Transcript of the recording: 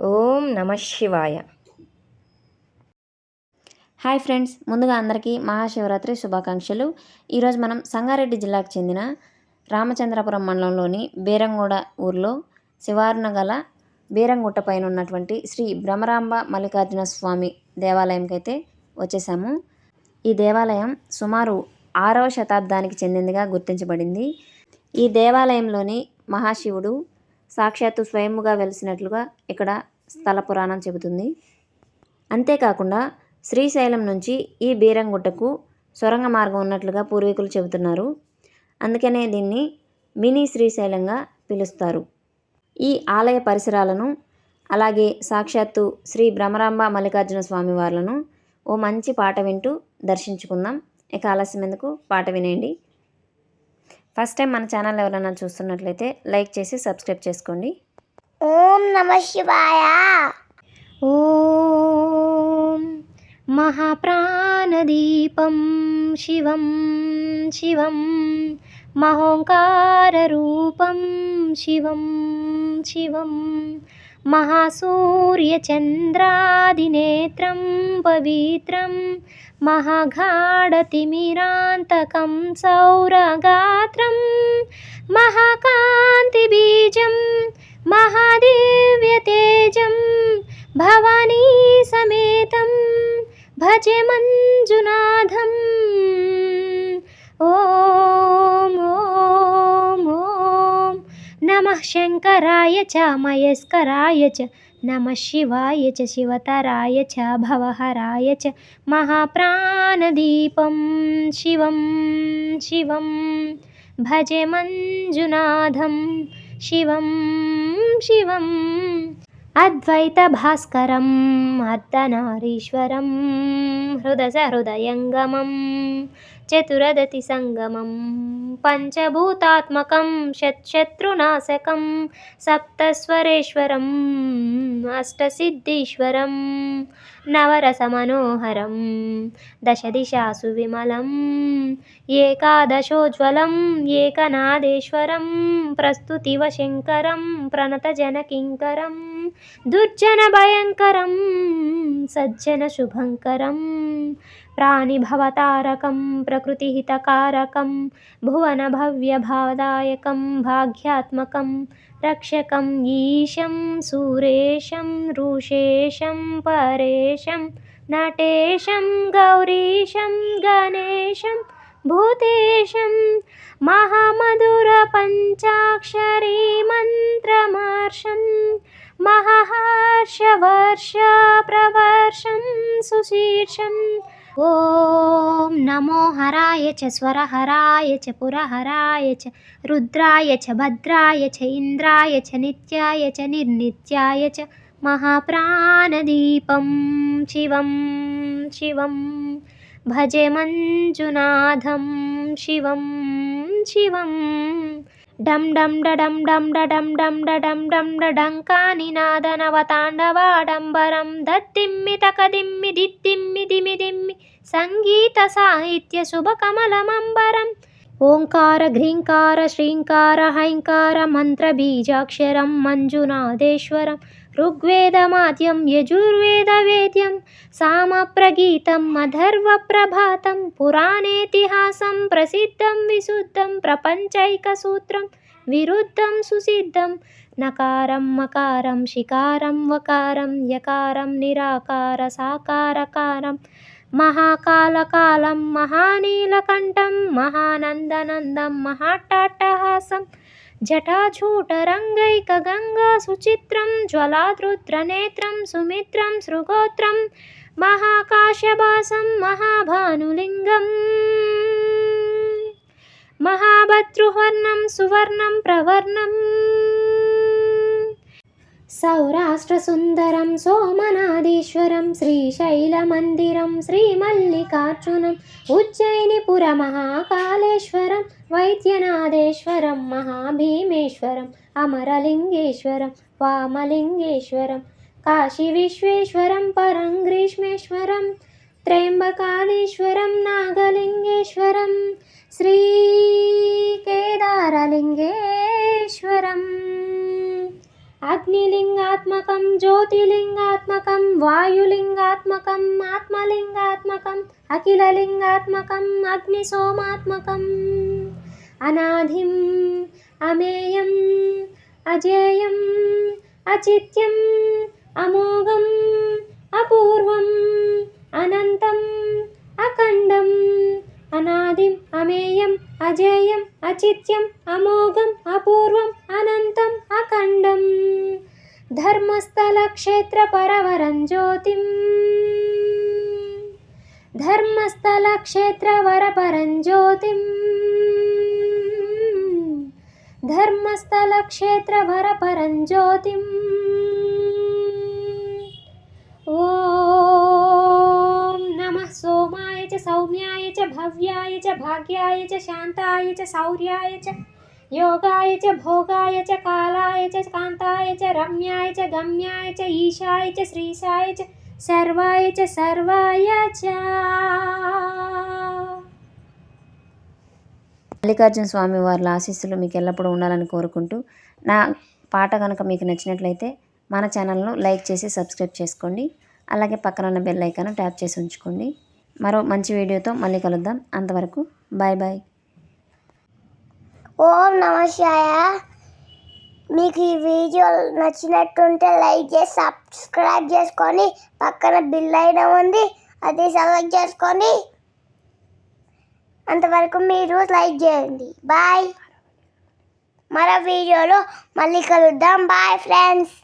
ఓం నమ శివాయ. Hi friends, ముందుగా అందరికీ మహాశివరాత్రి శుభాకాంక్షలు. ఈరోజు మనం సంగారెడ్డి జిల్లాకు చెందిన రామచంద్రపురం మండలంలోని బేరంగూడ ఊర్లో శివారున గల బేరంగుట్ట పైన ఉన్నటువంటి శ్రీ భ్రమరాంబ మల్లికార్జున స్వామి దేవాలయంకి అయితే వచ్చేసాము. ఈ దేవాలయం సుమారు 6వ శతాబ్దానికి చెందిందిగా గుర్తించబడింది. ఈ దేవాలయంలోని మహాశివుడు సాక్షాత్తు స్వయముగా వెలిసినట్లుగా ఇక్కడ స్థల పురాణం చెబుతుంది. అంతేకాకుండా శ్రీశైలం నుంచి ఈ బీరంగుట్టకు సొరంగ మార్గం ఉన్నట్లుగా పూర్వీకులు చెబుతున్నారు. అందుకనే దీన్ని మినీ శ్రీశైలంగా పిలుస్తారు. ఈ ఆలయ పరిసరాలను అలాగే సాక్షాత్తు శ్రీ భ్రమరాంబ మల్లికార్జున స్వామి వార్లను ఓ మంచి పాట వింటూ దర్శించుకుందాం. ఇక ఆలస్యం ఎందుకు, పాట వినేయండి. ఫస్ట్ టైం మన ఛానల్ ఎవరైనా చూస్తున్నట్లయితే లైక్ చేసి సబ్స్క్రైబ్ చేసుకోండి. ఓం నమ శివాయ. ఓం మహాప్రాణదీపం శివం శివం మహోంకారరూపం శివం శివం మహాసూర్యచంద్రాదినేత్రం పవిత్రం మహాగాఢతిమిరాంతకం సౌరగాత్రం మహాకాంతిబీజం మహాదివ్యతేజం భవానీ సమేతం భజే మంజునాథం. ఓం ఓం ఓం నమః శంకరాయ చ మయస్కరాయ చ నమః శివాయ చ శివతరాయ చ భవహరాయ చ మహాప్రాణదీపం శివం శివం భజే మంజునాథం శివం శివం అద్వైత భాస్కరం అర్ధనారీశ్వరం హృదయంగమం చతురదతి సంగమం పంచభూతాత్మకం శత్రునాశకం సప్తస్వరేశ్వరం అష్టసిద్ధీశ్వరం నవరసమనోహరం దశదిశాసు విమలం ఏకాదశోజ్వలం ఏకనాదేశ్వరం ప్రస్తుతివ శంకరం ప్రణతజనకింకరం దుర్జన భయంకరం సజ్జన శుభంకరం ప్రాణిభవతారకం ప్రకృతిహితకారకం భువన భవ్యభావదాయకం భాగ్యాత్మకం రక్షకం ఈశం సూరేశం ఋషేశం పరేశం నటేశం గౌరీశం గణేశం భూతేశం మహామధుర పంచాక్షరీ మంత్రమర్షం మహాహర్షవర్ష ప్రవర్షం సుశీర్షం. ఓం నమో హరాయ చ స్వరహరాయ చ పురహరాయ చ రుద్రాయ చ భద్రాయ చ ఇంద్రాయ చ నిత్యాయ చ నిర్నిత్యాయ చ మహాప్రాణదీపం శివం శివం భజే మంజునాథం శివం శివం. డం డం డడం డం డడం డం డడం డం డడంకానినాదనవతాండవాడంబరం దత్తిమ్మి తకదిమ్మి దిత్తిమ్మి దిమి దిమ్మి సంగీత సాహిత్య శుభకమలమంబరం. ఓంకార ఘ్రీంకార శ్రీంకార హైంకార మంత్ర బీజాక్షరం మంజునాథేశ్వరం ఋగ్వేదమాద్యం యజుర్వేద వేద్యం సామప్రగీతం అధర్వ ప్రభాతం పురాణేతిహాసం ప్రసిద్ధం విశుద్ధం ప్రపంచైకసూత్రం విరుద్ధం సుసిద్ధం నకారం మకారం శికారం వకారం యకారం నిరాకార సాకారకారం మహాకాలకాలం మహానీలకంఠం మహానందనందం మహాట్టాట్టహాసం జటాజూటరంగైక గంగా సుచిత్రం జ్వలాదృద్రనేత్రం సుమిత్రం సృగోత్రం మహాకాశ్యపాసం మహాభానులింగం మహాభద్రువర్ణం సువర్ణం ప్రవర్ణం సౌరాష్ట్రసుందరం సోమనాథీశ్వరం శ్రీశైలమందిరం శ్రీమల్లికార్జునం ఉజ్జయినిపురమహాకాళేశ్వరం వైద్యనాథేశ్వరం మహాభీమేశ్వరం అమరలింగేశ్వరం వామలింగేశ్వరం కాశీవిశ్వేశ్వరం పరం గ్రీష్మేశ్వరం త్రయంబకాధీశ్వరం నాగలింగేశ్వరం శ్రీకేదారలింగేశ్వరం అగ్నిలింగాత్మకం జ్యోతిలింగాత్మకం వాయులింగాత్మకం ఆత్మలింగాత్మకం అఖిలలింగాత్మకం అగ్నిసోమాత్మకం అనాదిం అమేయం అజేయం అచిత్యం అమోఘం అపూర్వం అనంతం అఖండం అనాదిం అమేయం అజేయం అచిత్యం అమోఘం అపూర్వం అనంతం అఖండం ధర్మస్థల క్షేత్ర పరవరం జ్యోతిం ధర్మస్థల క్షేత్ర వరపరం జ్యోతిం ధర్మస్థల క్షేత్ర వరపరం జ్యోతిం ఓం నమః సోమాయ చ సౌమ్యాయ చ భవ్యాయ చ భాగ్యాయ చ శాంతాయ చ శౌర్యాయ చ యోగాయ చ భోగాయ చ కాలాయ చ కాంతాయ చ రమ్యాయ చ గమ్యాయ చ ఈశాయ చ శ్రీశాయ చ సర్వాయ చ సర్వాయ చ. మల్లికార్జున స్వామి వారి ఆశీస్సులు మీకు ఎల్లప్పుడూ ఉండాలని కోరుకుంటూ, నా పాట కనుక మీకు నచ్చినట్లయితే మన ఛానల్ను లైక్ చేసి సబ్స్క్రైబ్ చేసుకోండి. అలాగే పక్కన ఉన్న బెల్ ఐకాన్ ట్యాప్ చేసి ఉంచుకోండి. మరో మంచి వీడియోతో మళ్ళీ కలుద్దాం. అంతవరకు బాయ్ బాయ్. ఓం నమః శివాయ. మీకు ఈ వీడియో నచ్చినట్టుంటే లైక్ చేసి సబ్స్క్రైబ్ చేసుకొని పక్కన బిల్ ఐకాన్ ఉంది, అది సెలెక్ట్ చేసుకొని అంతవరకు మీరు లైక్ చేయండి. బాయ్. మరో వీడియోలో మళ్ళీ కలుద్దాం. Bye friends.